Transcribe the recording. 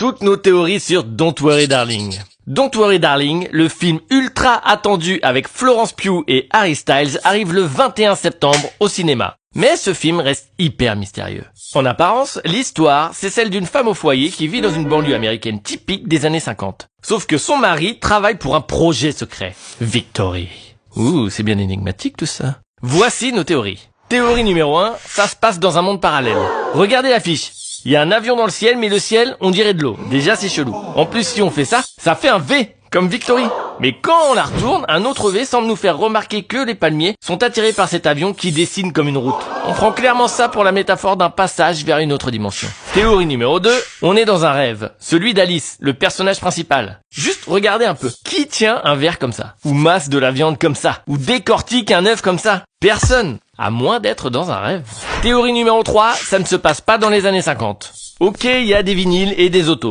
toutes nos théories sur Don't Worry Darling. Don't Worry Darling, le film ultra attendu avec Florence Pugh et Harry Styles, arrive le 21 septembre au cinéma. Mais ce film reste hyper mystérieux. En apparence, l'histoire, c'est celle d'une femme au foyer qui vit dans une banlieue américaine typique des années 50. Sauf que son mari travaille pour un projet secret. Victory. Ouh, c'est bien énigmatique tout ça. Voici nos théories. Théorie numéro 1, ça se passe dans un monde parallèle. Regardez l'affiche. Il y a un avion dans le ciel, mais le ciel, on dirait de l'eau. Déjà, c'est chelou. En plus, si on fait ça, ça fait un V, comme Victory. Mais quand on la retourne, un autre V semble nous faire remarquer que les palmiers sont attirés par cet avion qui dessine comme une route. On prend clairement ça pour la métaphore d'un passage vers une autre dimension. Théorie numéro 2, on est dans un rêve. Celui d'Alice, le personnage principal. Juste regardez un peu. Qui tient un verre comme ça? Ou masse de la viande comme ça? Ou décortique un œuf comme ça? Personne. À moins d'être dans un rêve. Théorie numéro 3, ça ne se passe pas dans les années 50. Ok, il y a des vinyles et des autos.